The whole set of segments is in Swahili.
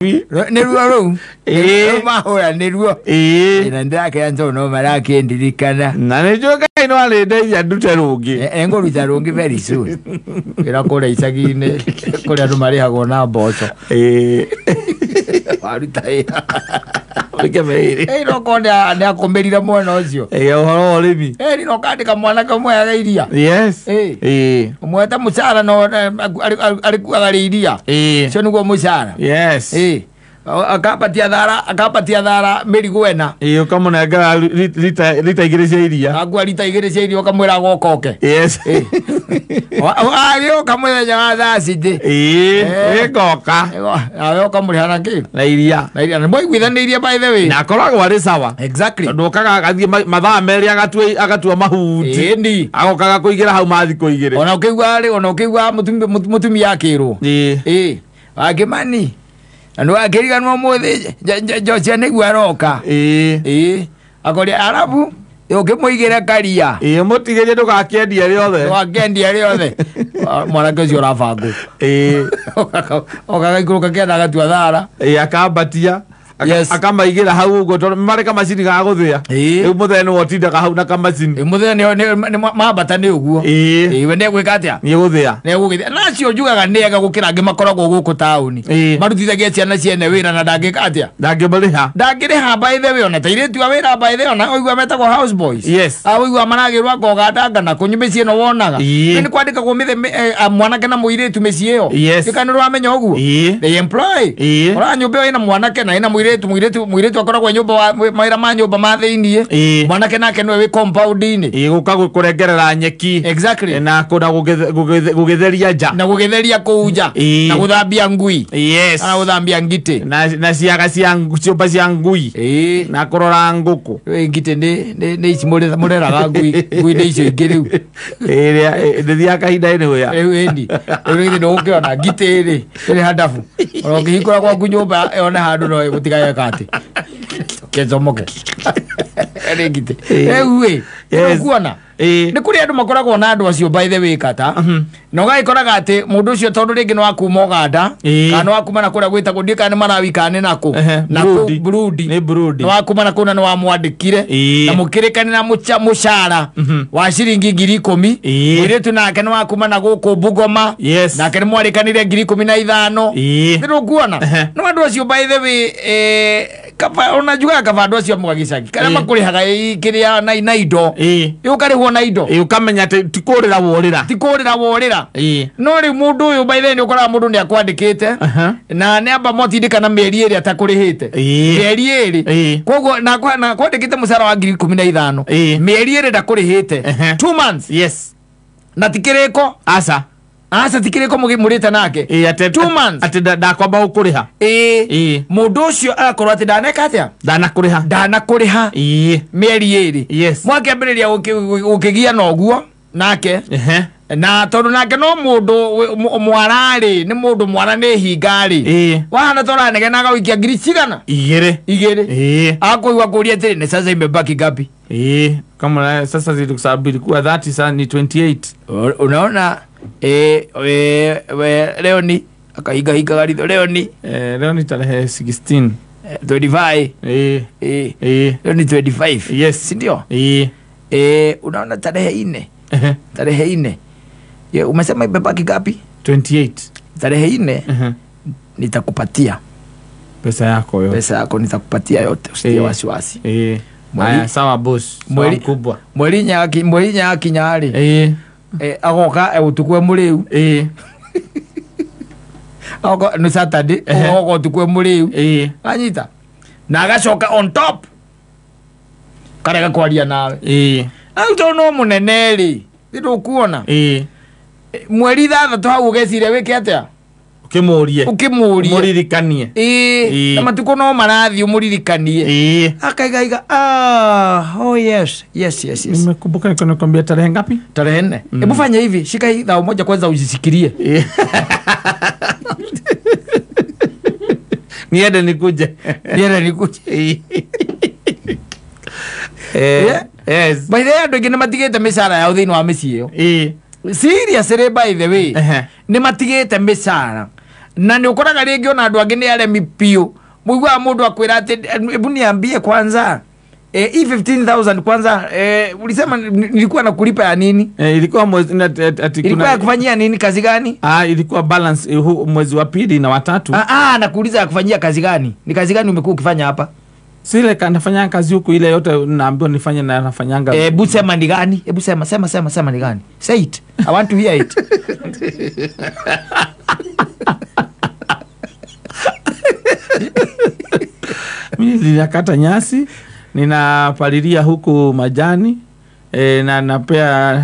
Neruo ru. Mahora neruo. Na ndake anzo no marake ndirikana. Na nejoka ino ale ndeya ndute rungi. Engo ruta rungi very soon. Ira kore icagine kore andu mari hago na mboco. Waruta Oke meire. No konde ne akomerira mwana ucio. Ohoro orimi. No kandika mwana kamwe agairia. Yes. Umweta mucara no ari iria. Cio niguo mucara. Yes. Akapatia thara Merigwena. Ukamunenga lita igiri cia iria. Agua lita igiri cia iria ukamwira gokoke. Yes. Ayo kamwenya wa thaciti. Goka. Ayo ukamurihana ki? Na iria. Na boy gwithaniria by the way. Na koragwo ari sawa. Exactly. Ndokaga agathie mathaa meri agatua mahuti. Ndi. Agokaga kuigira hau mathi kuigire. Ona ukigwa mutumia akirwo. Agimani. Anu akiriga no muthe Josia niguo aroka. Akori arabu ukimuigira karia. Mutigeje ndugakendia riothe. Wakendia riothe. Mwanake ucio rabangu. Okagaikuruka kenda agatua thara. Akambatia. Yes. Akamaigira hau ugo tondu mareka macini ga guthia. Riu muthene wotindaga hau na kamacini. Muthene ni mabata ni uguo. We ne gwika atia? Ni guthia. Ne gugithia. Nacio njugaga nega gukira angi makoragwo guku tauni. Marutithagia ciana ciene wira na ndangika atia? Ndangiriha by the way ona tairetu wa wira by the way ona oigwa metagwo house boys. Yes. Oigwa maragirwa kogandanga na kunyumba cieno wonaga. Ni kwandika kumithe mwanake na muiretu mecii iyo. Ikani rwamenya uguo. They employ. Ora nyumba ina mwanake na ina muiretu akoragwo nyumba maira ma nyumba ma thiini mwanake nake niwe wi compound ini guka kurengerera nyeki. Exactly. Na kuna gugetheria nja na gugetheria kuuja na guthambia ngui. Yes. Na guthambia ngite na ciaga cia ciumba cia ngui na kurora nguku ngite ni ici mureraga ngui ni icio ingĩ riu ndithia kahinda ini huya endi ndo ukiona ngite ri hadafu oro kihikura kwa nyumba ona handu no gutigaye kati kezomoke ngite ewe kuona ni kuri andu makoragwo na andu acio by the way kata no gaikoraga ati mundu ucio tondu ringi no akuma Uganda kana wakuma na kuria gwitagwo ndika ni marawikane nako na Burundi ni Burundi no wakuma na kuna no wamwandikire na mukirikane na mucara wa ciringi 10,000 mwiretu nake no wakuma na guku Bugoma nake ni mwarikanire 15,000 ndiru kuona no andu acio by the way kapa unajuga kaba andu acio mugagicagi kana makurihaga kiria na indo yukarihwo na indo ukamenya ati tikurira worira no ri mundu uyu by the way ukora mundu ni akwandikite na ne amba motindika na mieri iri atakurihite mieri iri koguo na kwandikite musara wa 15,000 mieri iri ndakurihite 2 months. Yes. Na tikiriko asa tikiriko murita nake 2 months ati ndakwamba ukuriha mundu ucio arakorwo ati ndaneka atia ndanakuriha mieri iri mwakĩambĩrĩria ukigia na uguo nake na tondu nake no mundu mwarari ni mundu mwana ni hingari wahana tora nege na gawikia ngiri cigana igiri akoigwa kuria atiri ni sasa imebaki gapi kama sasa zilikusabiri kuwa 30 sasa ni 28 unaona Leoni akahiga garitho Leoni tarehe 16 25 Leoni 25 yes sindio unaona tarehe 4 umesema imebaki gapi 28 tarehe 4 nitakupatia pesa yako nitakupatia yote usitie wasiwasi haya sawa boss kubwa mweri nya kinyari agoka utukwe muriu agoka no Saturday agoka utukwe muriu anyita na agacoka on top karega kwaria nawe auto no muneneri ndiru kuona mweri 3 hau ugecire wiki atia ukimurie muririkanie na matuko no marathi umuririkanie akaiga oh yes nimekumbuka niko nakwambia tarehe ngapi tarehe 4 hebu fanya hivi shika hii dhao moja kwanza ujisikirie niende nikuje yes by the way andu ingine matigite mishara yao thiini wa micii iyo serious by the way ni matigite mishara na ni ukoraga ringi ona andu angine ale mipio muigwa mundu akwira ati ebu niambie kwanza hii 15,000 kwanza ulisema nilikuwa nakulipa ya nini? Ilikuwa mwezi ilikuwa ya kufanyia nini, kazi gani? Ilikuwa balance mwezi wa pili na watatu. Nakuuliza ya kufanyia kazi gani? Ni kazi gani umekuwa ukifanya hapa? Sile kanafanya kazi huku ile yote naambiwa nifanye na nafanyanga. Hebu sema ni gani? Hebu sema ni gani? Say it. I want to hear it. Mimi ninakata nyasi, ninapalilia huku majani, na napea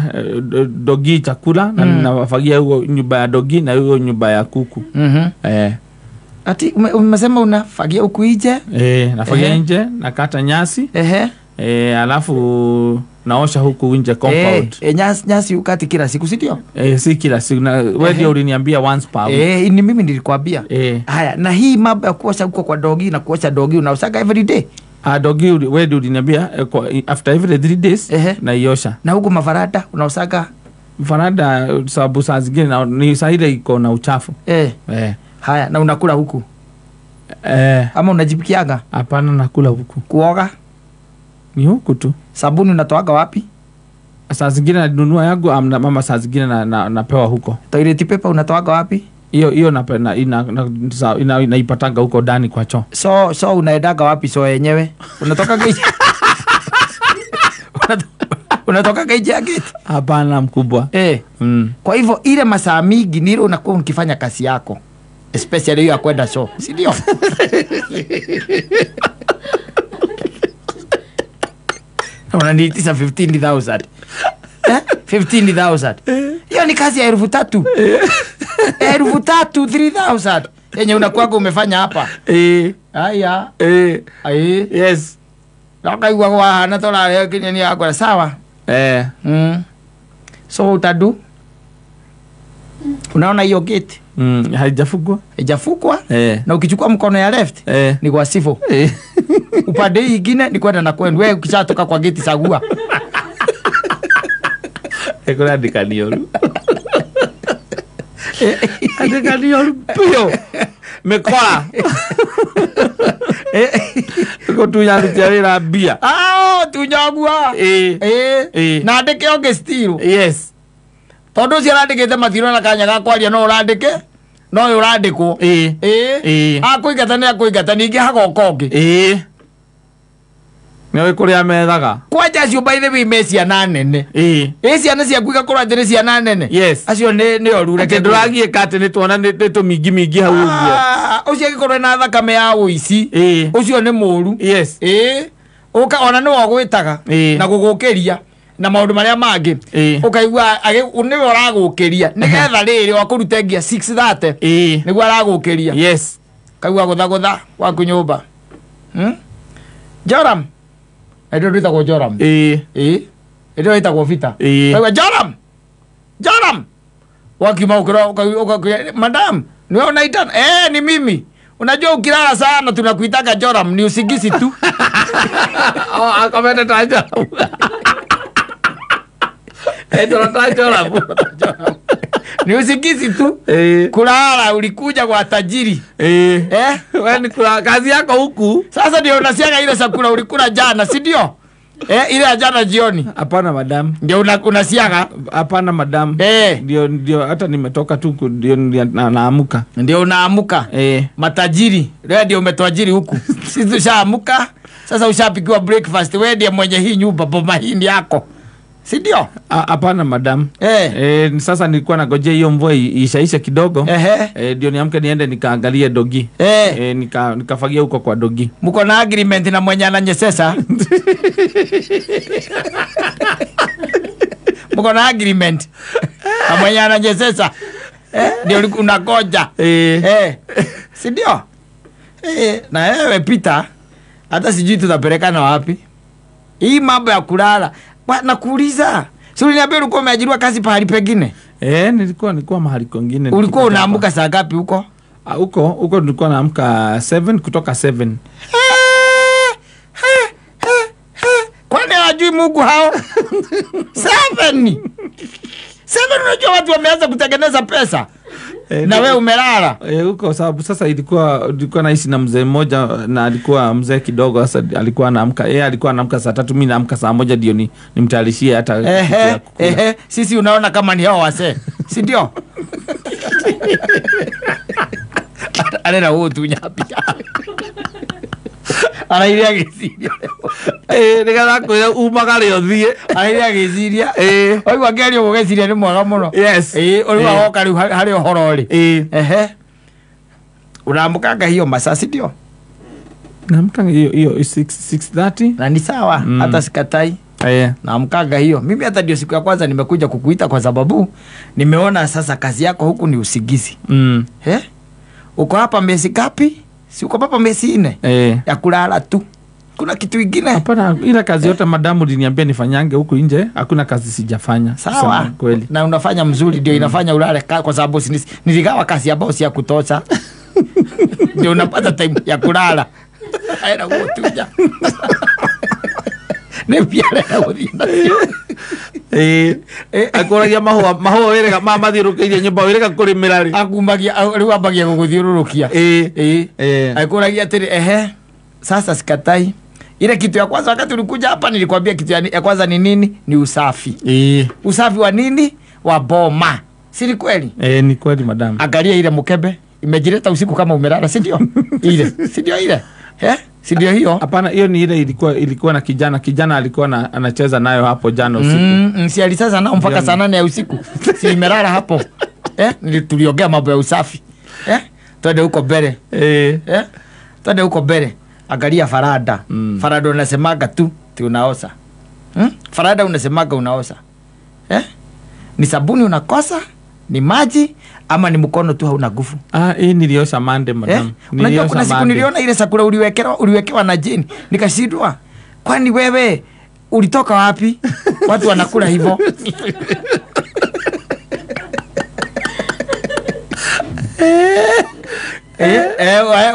dogi chakula, na ninafagia huko nyumba ya dogi na huko nyumba ya kuku. Ati umesema unafagia huku nje? Nafagia nje, nakata nyasi. Alafu naosha huku nje compound. Nyasi ukati kila siku, si ndio? Si kila siku. Na wewe ndio uliniambia once per week. Ni mimi nilikwambia. Haya, na hii mambo ya kuosha huko kwa dogi na kuosha dogi unaosaka every day? Dogi wewe ndio uliniambia after every 3 days na iosha. Na huko mafarada unaosaka? Mafarada sababu saa zingine ni saa ile iko na uchafu. Haya, na unakula huku? Ama unajipikiaga? Hapana, nakula huku. Kuoga? Ni huku tu. Sabuni unatoaga wapi? Saa zingine nanunua yangu mama, saa zingine napewa huko. Toilet paper unatoaga wapi? Hiyo naipatanga huko ndani kwa choo. So unaendaga wapi so yenyewe? Unatoka gate? Unatoka gate ya gate? Hapana mkubwa. Kwa hivyo ile masaa mingi nilo unakuwa ukifanya kazi yako. Especially hiyo ya kwenda show. Si ndio? Unaniitisha 15,000. 15,000. Hiyo ni kazi ya 3,000. 3,000, 3,000. Yenye unakuwa umefanya hapa. Haya. Yes. Nakaigwa kwa hana tola leo kinyeni yako sawa. So utadu. Unaona hiyo gate? Haijafungwa. Haijafungwa? Na ukichukua mkono ya left ni kwa sifo. Upande mwingine ni kwenda na kwenda. Wewe ukishatoka kwa gate sagua. Kuna dikaniolu. Dikaniolu pio. Mekola. Ko tunyarutira bia. Tunyagua. Na ndeke oge stilo. Yes. Tondu cia randikite mathiro na kanya ga kwaria no urandike no urandikwo akuingata ni akuingata ningi hagokongi niwe kuria methaga kwanja cio by the way mecia na nene ciana cia kuiga kurandire cia na nene acio ni orure ke nduragie kate ni tuona ni tumingi hau uguo ucio gikorwe na thakame ya uici ucio ni muru uka ona ni wagwitaga na gugukiria na maundu maria mangi ukaigua ni oragukiria nigetha riri wakuruta ngia 630 niguo aragukiria kaigua gutha wa kunyumba Joram ndio nditagwo Joram ndio nditagwo Vita kaigua Joram wakima ukira madam niwe unaita ni mimi unajua ukilala sana tunakuitaga Joram ni usigisi tu akamenda taja ni usikizi tu kulala ulikuja kwa tajiri wewe kula kazi yako huku sasa ndio unasiaga ile chakula ulikula jana si ndio ile ya jana jioni hapana madam ndio unasiaga hapana madam ndio hata nimetoka tu ndio naamuka ndio unaamuka matajiri leo ndio umetwajiri huku sisi tushaamuka sasa ushapikiwa breakfast wewe ndiye mwenye hii nyumba boma hii yako si ndio? Hapana madam. Sasa nilikuwa nagojea hiyo mvua ishaisha kidogo. Ndio niamke niende nikaangalie dogi. Nikafagia huko kwa dogi. Mko na agreement na mwenye ananyesesa? Mko na agreement na mwenye ananyesesa? Ndio unagoja. Si ndio? Na wewe Peter hata sijui tutapelekana wapi. Hii mambo ya kulala nakuuliza. Si uliniambia ulikuwa umeajiriwa kazi pahali pengine? Nilikuwa mahali kwingine. Ulikuwa unaamka saa ngapi huko? Huko nilikuwa naamka 7 kutoka 7. Kwani hajui Mungu hao? 7. 7 unajua watu wameanza kutengeneza pesa. Na wewe umelala huko sababu sasa ilikuwa naishi na mzee mmoja na alikuwa mzee kidogo. Sasa alikuwa anaamka, yeye alikuwa anaamka saa 3, mimi naamka saa 1 ndio nimtayarishie hata sisi unaona kama ni hao wase, si ndio? Ana huo tu nyapia anairia giciria nigala kwira umagale othie anairia giciria oi wangeri ugeciria ni mwaga muno. Yes oi wagoka riu hari ohoro ri unaamkanga hiyo masaa, si ndio? Naamkanga hiyo 6:30 na ni sawa, hata sikatai. Naamkanga hiyo. Mimi hata ndio siku ya kwanza nimekuja kukuita kwa sababu nimeona sasa kazi yako huku ni usigizi. Uko hapa miezi ngapi? Si uko hapa miezi 4 ya kulala tu. Kuna kitu kingine? Hapana, ila kazi yote madamu aliniambia nifanyange huku nje, hakuna kazi sijafanya. Sawa, kweli. Na unafanya mzuri ndio inafanya ulale kwa sababu niligawa kazi ya bosi ya kutosha. Ndio unapata time ya kulala. Aina kutuja. Ne piara odina. Akoragia maho werega mama thirukirie nyumba werega kuri mirari. Akumbagia riu ambagia guguthiururukia. Akoragia tiri sasa sikatai. Ile kitu ya kwanza wakati ulikuja hapa nilikwambia kitu ya kwanza ni nini? Ni usafi. Usafi wa nini? Wa boma. Si ni kweli? Ni kweli madam. Angalia ile mkebe imejileta usiku kama umelala, si ndio? Ile, si ndio ile? Si ndio hiyo? Hapana, hiyo ni ile ilikuwa na kijana alikuwa anacheza nayo hapo jana usiku. Si alicheza nao mpaka saa 8 ya usiku. Si imelala hapo. Tuliongea mambo ya usafi. Twende huko mbele. Twende huko mbele. Angalia farada. Farada unasemaga tu unaosa. Farada unasemaga unaosa. Ni sabuni unakosa? Ni maji ama ni mkono tu hauna nguvu? Hii niliosha mande madam. Unajua kuna siku niliona ile sakura uliwekewa na jini. Nikashindwa. Kwani wewe ulitoka wapi? Watu wanakula hivyo.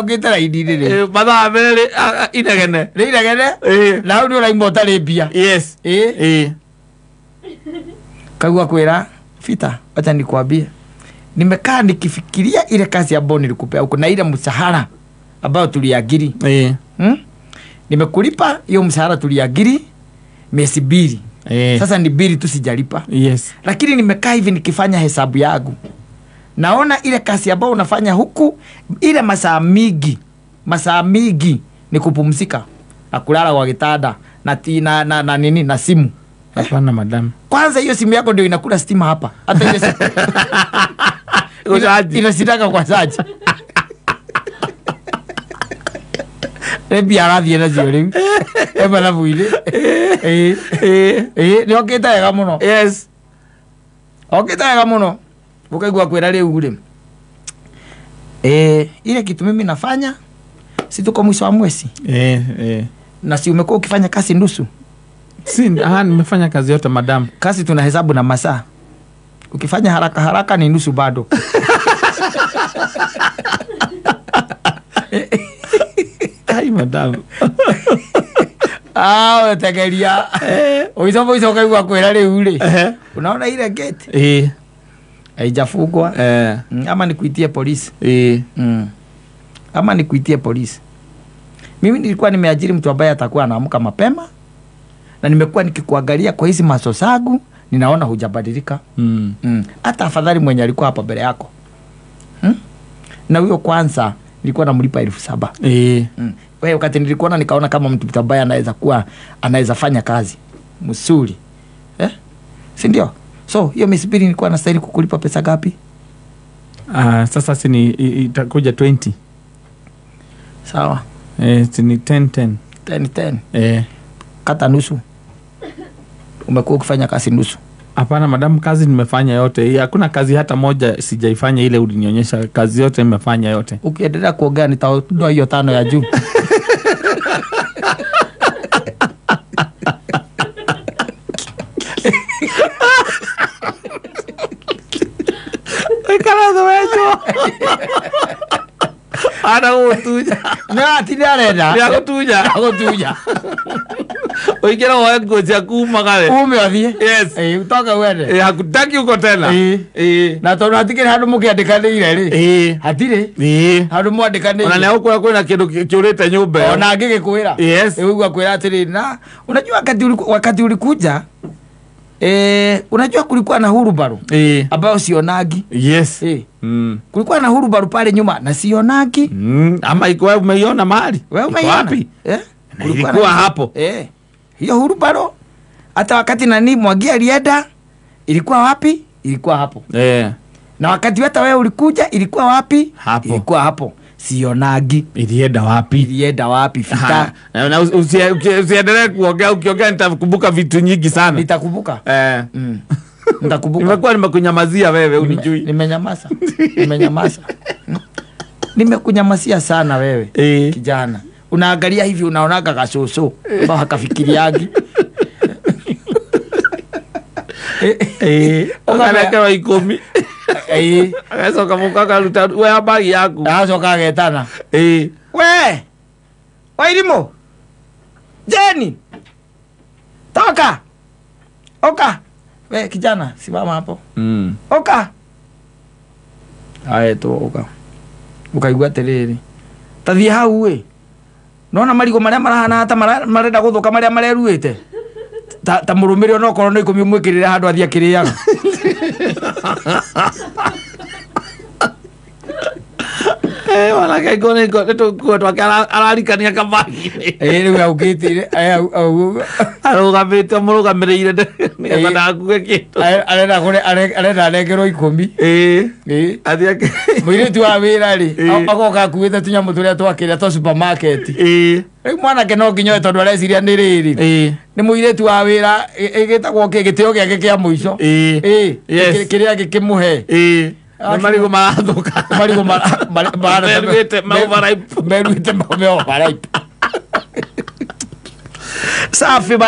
Ukitara idini mathaa merĩ inegene na hau nĩ ũraimota rĩ mbia. Yes. Kagua kwĩra Fita, wacha nikwambie, nimekaa nikifikiria ile kazi ambayo nilikupea huko na ile mshahara ambao tuliagiri. Nimekulipa hiyo mshahara tuliagiri miezi 2. Sasa ni 2 tu sijalipa. Lakini nimekaa hivi nikifanya hesabu yangu, naona ile kazi ambayo unafanya huku ile masaa mingi ni kupumzika na kulala kwa kitanda na nini na simu. Hapana madam. Kwanza hiyo simu yako ndio inakula stima hapa. Hata ile inasitaka kwa saji. Ebi arathi na ziore. Eba na vuile. Ni oketa ya muno. Yes. Oketa ya muno. Ukaigua kwera leo ule. Ile kitu mimi nafanya si tuko mwisho wa mwezi. Na si umekuwa ukifanya kazi nusu? Nimefanya kazi yote madam. Kazi tunahesabu na masaa. Ukifanya haraka ni nusu bado. Ai madam. Tegeria. Uisomo kaigua kwera leo ule. Unaona ile gate? Haijafungwa. Ama nikuitie polisi. Ama nikuitie polisi. Mimi nilikuwa nimeajiri mtu ambaye atakuwa anaamka mapema. Na nimekuwa nikikuangalia kwa hizi maso sagu, ninaona hujabadilika. Hata afadhali mwenye alikuwa hapa mbele yako. Na huyo kwanza nilikuwa namlipa 7,000. Wewe wakati nilikuona nikaona kama mtu ambaye anaweza fanya kazi mzuri. Si ndio? So hiyo misibiri nilikuwa nastahili kukulipa pesa gapi? Sasa itakuja 20. Sawa. Ni 10. 10. Kata nusu. Umekuwa ukifanya kazi nusu? Hapana madam, kazi nimefanya yote. Hakuna kazi hata moja sijaifanya ile ulinionyesha. Kazi yote nimefanya yote. Ukiendelea kuongea nitaondoa hiyo 5 ya juu. Karazo wecho. Ana utuja. Na tinarenda. Ya kutuja. Oikera wa ngoja kumagale. Umewathie. Yes. Utoka wende. Hakutaki uko tena. Na tondu hatikiri handu mukiandikanire ri. Hatire. Handu mwandikanire. Ona leo kuna kindu kiurite nyumba. Ona ngigikwira. Yes. Wewe kwira atiri na unajua wakati ulikuja unajua kulikuwa na hurubaru ambayo sionagi. Yes. Kulikuwa na hurubaru pale nyuma na sionagi. Ama iko wewe umeiona mahali? Wewe umeiona wapi? Ilikuwa hapo. Hiyo hurubaru hata wakati nani Mwangi alienda ilikuwa wapi? Ilikuwa hapo. Na wakati hata wewe ulikuja ilikuwa wapi? Hapo. Ilikuwa hapo. Sionagi. Ilienda wapi? Ilienda wapi? Fita. Na usiendelee kuongea, ukiongea nitakumbuka vitu nyingi sana. Nitakumbuka. Nitakumbuka. Nimekuwa nimekunyamazia wewe unijui. Nimenyamaza. Nimenyamaza. Nimekunyamazia sana wewe. Kijana. Unaangalia hivi unaonaga kasoso. Mbona hakafikiriagi? Okanekero 10. Akasoka mukaka ruta we habari yaku. Akasoka getana. We. Wairimo. Jeni. Toka. Oka. We kijana, simama hapo. Oka. Aye to oka. Ukaigua tereri. Tathie hau we. Nona marigo maria marahana hata marenda guthuka maria mareruite. Ta murumire ono korwo no ikumi mwikirire handu athia kiriaga. Wala kai kone to ko to ararikania kabagi. Riu augitire arugamite murugamirire nigetha ndakuge kindu. Arenda arengerwo 10. Athia muiritu wa wira ri agoka akuite tunyamu turia twakiria to supermarket. Riu mwanake no nginyo tondu areciria ni riri. Ni muiritu wa wira igitagwo gitio giake kia muico. Kiria gikimuhe. Marigo marathuka. Marigo Meruite overripe. Safi ba.